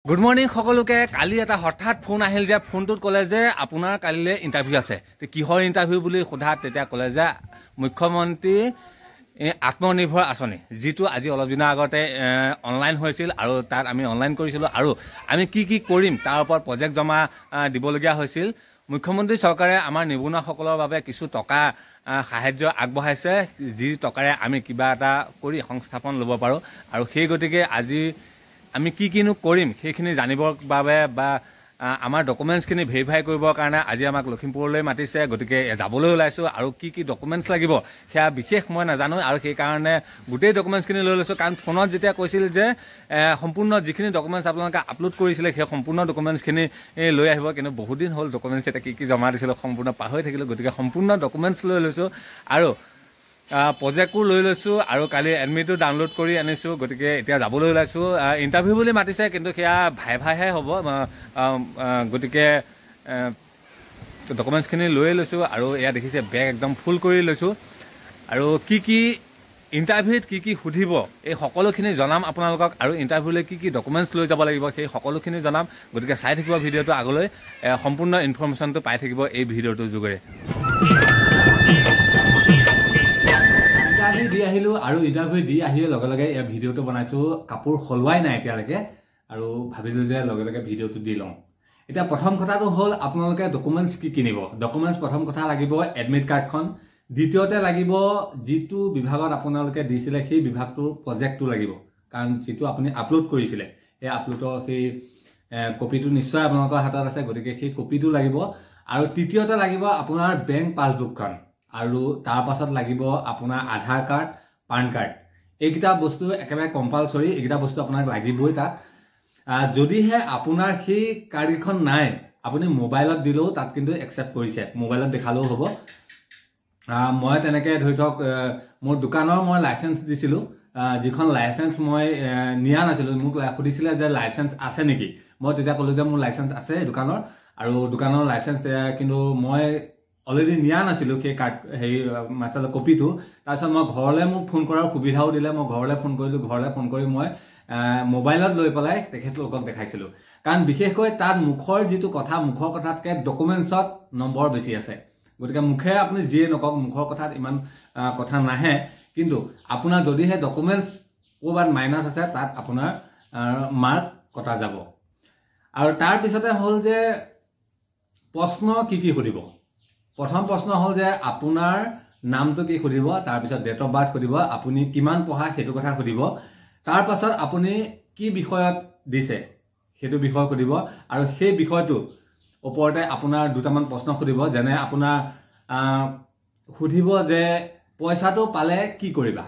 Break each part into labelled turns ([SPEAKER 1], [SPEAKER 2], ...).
[SPEAKER 1] Good morning সকলোকে। কালি এটা হঠাৎ ফোন আহিল যে ফোনটোত ক'লে যে আপোনাৰ কালিলৈ ইণ্টাৰভিউ আছে। কিহৰ ইণ্টাৰভিউ বুলি সোধাত তেতিয়া ক'লে যে মুখ্যমন্ত্ৰী আত্মনিৰ্ভৰ আঁচনি, যিটো আজি অলপ দিনৰ আগতে অনলাইন হৈছিল আৰু তাত আমি অনলাইন কৰিছিলোঁ আৰু আমি কি কি কৰিম তাৰ ওপৰত প্ৰজেক্ট জমা দিবলগীয়া হৈছিল। মুখ্যমন্ত্ৰী চৰকাৰে আমাৰ নিবনুৱাসকলৰ বাবে কিছু টকা সাহায্য আগবঢ়াইছে, যি টকাৰে আমি কিবা এটা কৰি সংস্থাপন ল'ব পাৰোঁ। আৰু সেই গতিকে আজি আমি কি কিনো কৰিম সেইখিনি জানিবৰ বাবে বা আমাৰ ডকুমেণ্টছখিনি ভেৰিফাই কৰিবৰ কাৰণে আজি আমাক লখিমপুৰলৈ মাতিছে। গতিকে যাবলৈ ওলাইছোঁ আৰু কি কি ডকুমেণ্টছ লাগিব সেয়া বিশেষ মই নাজানো আৰু সেইকাৰণে গোটেই ডকুমেণ্টছখিনি লৈ লৈছোঁ। কাৰণ ফোনত যেতিয়া কৈছিল যে সম্পূৰ্ণ যিখিনি ডকুমেণ্টছ আপোনালোকে আপলোড কৰিছিলে সেই সম্পূৰ্ণ ডকুমেণ্টছখিনি লৈ আহিব, কিন্তু বহুত দিন হ'ল ডকুমেণ্টছ এতিয়া কি কি জমা দিছিলোঁ সম্পূৰ্ণ পাহৰি থাকিলোঁ। গতিকে সম্পূৰ্ণ ডকুমেণ্টছ লৈ লৈছোঁ আৰু প্ৰজেক্টও লৈ লৈছোঁ আৰু কালি এডমিটো ডাউনলোড কৰি আনিছোঁ। গতিকে এতিয়া যাবলৈ ওলাইছোঁ। ইণ্টাৰভিউ বুলি মাতিছে, কিন্তু সেয়া ভাইহে হ'ব। গতিকে ডকুমেণ্টছখিনি লৈ লৈছোঁ আৰু এয়া দেখিছে বেগ একদম ফুল কৰি লৈছোঁ আৰু কি কি ইণ্টাৰভিউত কি কি সুধিব এই সকলোখিনি জনাম আপোনালোকক আৰু ইণ্টাৰভিউলৈ কি কি ডকুমেণ্টছ লৈ যাব লাগিব সেই সকলোখিনি জনাম। গতিকে চাই থাকিব ভিডিঅ'টো আগলৈ, সম্পূৰ্ণ ইনফৰ্মেশ্যনটো পাই থাকিব এই ভিডিঅ'টোৰ যোগেৰে। ইণ্টাৰভিউ দি আহিলোঁ আৰু ইণ্টাৰভিউ দি আহিলে লগে লগে এই ভিডিঅ'টো বনাইছোঁ। কাপোৰ সলোৱাই নাই এতিয়ালৈকে আৰু ভাবিলোঁ যে লগে লগে ভিডিঅ'টো দি লওঁ। এতিয়া প্ৰথম কথাটো হ'ল আপোনালোকে ডকুমেণ্টছ কি কিনিব। ডকুমেণ্টছ প্ৰথম কথা লাগিব এডমিট কাৰ্ডখন, দ্বিতীয়তে লাগিব যিটো বিভাগত আপোনালোকে দিছিলে সেই বিভাগটোৰ প্ৰজেক্টটো লাগিব, কাৰণ যিটো আপুনি আপলোড কৰিছিলে সেই আপলোডৰ সেই কপিটো নিশ্চয় আপোনালোকৰ হাতত আছে। গতিকে সেই কপিটো লাগিব আৰু তৃতীয়তে লাগিব আপোনাৰ বেংক পাছবুকখন আৰু তাৰ পাছত লাগিব আপোনাৰ আধাৰ কাৰ্ড, পান কাৰ্ড। এইকেইটা বস্তু একেবাৰে কম্পালচৰি, এইকেইটা বস্তু আপোনাক লাগিবই তাত। যদিহে আপোনাৰ সেই কাৰ্ডকেইখন নাই আপুনি মোবাইলত দিলেও তাত কিন্তু একচেপ্ট কৰিছে, মোবাইলত দেখালেও হ'ব। মই তেনেকৈ ধৰি থওক মোৰ দোকানৰ মই লাইচেঞ্চ দিছিলোঁ, যিখন লাইচেঞ্চ মই নিয়া নাছিলোঁ। মোক সুধিছিলে যে লাইচেঞ্চ আছে নেকি, মই তেতিয়া ক'লোঁ যে মোৰ লাইচেঞ্চ আছে দোকানৰ আৰু দোকানৰ লাইচেঞ্চ, কিন্তু মই অলৰেডি নিয়া নাছিলোঁ সেই কাৰ্ড হেৰি আচলতে কপিটো। তাৰপিছত মই ঘৰলৈ মোক ফোন কৰাৰ সুবিধাও দিলে, মই ঘৰলৈ ফোন কৰিলোঁ। ঘৰলৈ ফোন কৰি মই মোবাইলত লৈ পেলাই তেখেতলোকক দেখাইছিলোঁ, কাৰণ বিশেষকৈ তাত মুখৰ যিটো কথা, মুখৰ কথাতকৈ ডকুমেণ্টছত নম্বৰ বেছি আছে। গতিকে মুখে আপুনি যিয়ে নকওক, মুখৰ কথাত ইমান কথা নাহে, কিন্তু আপোনাৰ যদিহে ডকুমেণ্টছ ক'ৰবাত মাইনাছ আছে তাত আপোনাৰ মাৰ্ক কটা যাব। আৰু তাৰপিছতে হ'ল যে প্ৰশ্ন কি কি সুধিব। প্ৰথম প্ৰশ্ন হ'ল যে আপোনাৰ নামটো কি সুধিব, তাৰপিছত ডেট অফ বাৰ্থ সুধিব, আপুনি কিমান পঢ়া সেইটো কথা সুধিব, তাৰ পাছত আপুনি কি বিষয়ত দিছে সেইটো বিষয় সুধিব আৰু সেই বিষয়টোৰ ওপৰতে আপোনাৰ দুটামান প্ৰশ্ন সুধিব। যেনে আপোনাৰ সুধিব যে পইচাটো পালে কি কৰিবা।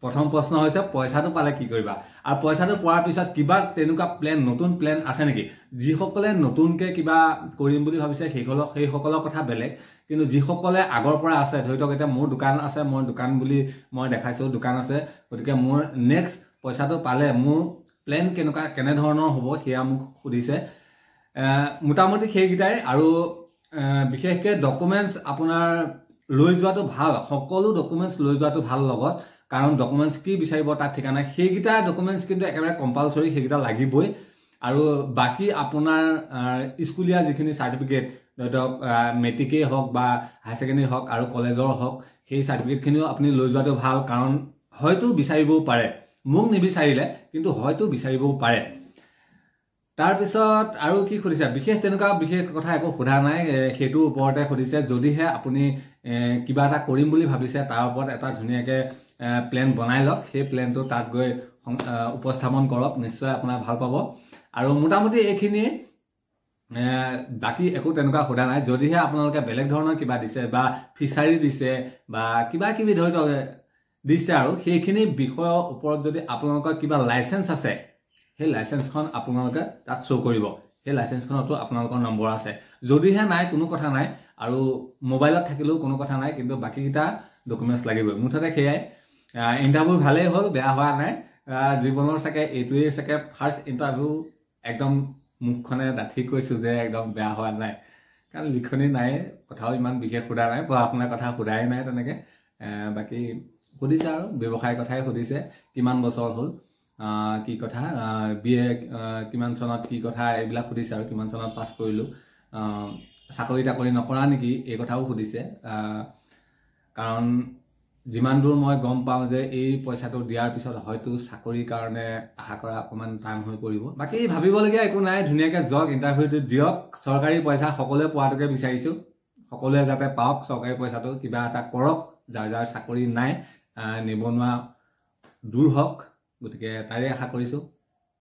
[SPEAKER 1] প্ৰথম প্ৰশ্ন হৈছে পইচাটো পালে কি কৰিবা, আৰু পইচাটো পোৱাৰ পিছত কিবা তেনেকুৱা প্লেন, নতুন প্লেন আছে নেকি। যিসকলে নতুনকৈ কিবা কৰিম বুলি ভাবিছে সেইসকলৰ কথা বেলেগ, কিন্তু যিসকলে আগৰ পৰা আছে, ধৰি লওক এতিয়া মোৰ দোকান আছে, মই দোকান বুলি মই দেখাইছোঁ দোকান আছে, গতিকে মোৰ নেক্সট পইচাটো পালে মোৰ প্লেন কেনেধৰণৰ হ'ব সেয়া মোক সুধিছে। মোটামুটি সেইকেইটাই। আৰু বিশেষকৈ ডকুমেণ্টছ আপোনাৰ লৈ যোৱাটো ভাল, সকলো ডকুমেণ্টছ লৈ যোৱাটো ভাল লগত, কাৰণ ডকুমেণ্টছ কি বিচাৰিব তাত ঠিকা নাই। সেইকেইটা ডকুমেণ্টছ কিন্তু একেবাৰে কম্পালচৰি, সেইকেইটা লাগিবই। আৰু বাকী আপোনাৰ স্কুলীয়া যিখিনি চাৰ্টিফিকেট, ধৰি লওক মেট্ৰিকেই হওক বা হায়াৰ ছেকেণ্ডেৰী হওক আৰু কলেজৰ হওক, সেই চাৰ্টিফিকেটখিনিও আপুনি লৈ যোৱাটো ভাল, কাৰণ হয়তো বিচাৰিবও পাৰে, মোক নিবিচাৰিলে কিন্তু হয়তো বিচাৰিবও পাৰে। তাৰপিছত আৰু কি সুধিছে, তেনেকুৱা বিশেষ কথা একো সোধা নাই, সেইটোৰ ওপৰতে সুধিছে। যদিহে আপুনি কিবা এটা কৰিম বুলি ভাবিছে তাৰ ওপৰত এটা ধুনীয়াকৈ প্লেন বনাই লওক, সেই প্লেনটো তাত গৈ উপস্থাপন কৰক, নিশ্চয় আপোনাৰ ভাল পাব। আৰু মোটামুটি এইখিনিয়ে, বাকী একো তেনেকুৱা সোধা নাই। যদিহে আপোনালোকে বেলেগ ধৰণৰ কিবা দিছে বা ফিচাৰী দিছে বা কিবা কিবি ধৰি লওক দিছে আৰু সেইখিনি বিষয়ৰ ওপৰত যদি আপোনালোকৰ কিবা লাইচেঞ্চ আছে, সেই লাইচেঞ্চখন আপোনালোকে তাত শ্ব' কৰিব, সেই লাইচেঞ্চখনতো আপোনালোকৰ নম্বৰ আছে। যদিহে নাই কোনো কথা নাই, আৰু মোবাইলত থাকিলেও কোনো কথা নাই, কিন্তু বাকীকেইটা ডকুমেণ্টছ লাগিবই। মুঠতে সেয়াই। ইণ্টাৰভিউ ভালেই হ'ল, বেয়া হোৱা নাই। জীৱনৰ চাগে এইটোৱেই চাগে ফাৰ্ষ্ট ইণ্টাৰভিউ। একদম মুখখনে ডাঠি কৈছোঁ যে একদম বেয়া হোৱা নাই, কাৰণ লিখনি নাই, কথাও ইমান বিশেষ সোধা নাই, পঢ়া শুনাৰ কথা সোধাই নাই তেনেকৈ। বাকী সুধিছে আৰু ব্যৱসায়ৰ কথাই সুধিছে, কিমান বছৰ হ'ল, কি কথা BA কিমান চনত কি কথা এইবিলাক সুধিছে আৰু কিমান চনত পাছ কৰিলোঁ চাকৰি তাকৰি নকৰা নেকি এই কথাও সুধিছে কাৰণ যিমান দূৰ মই গম পাওঁ যে এই পইচাটো দিয়াৰ পিছত হয়তো চাকৰিৰ কাৰণে আশা কৰা অকণমান টান হৈ পৰিব বাকী ভাবিবলগীয়া একো নাই ধুনীয়াকৈ যাওক ইণ্টাৰভিউটো দিয়ক চৰকাৰী পইচা সকলোৱে পোৱাটোকে বিচাৰিছোঁ সকলোৱে যাতে পাওক চৰকাৰী পইচাটো কিবা এটা কৰক যাৰ যাৰ চাকৰি নাই নিবনুৱা দূৰ হওক গতিকে তাৰে আশা কৰিছোঁ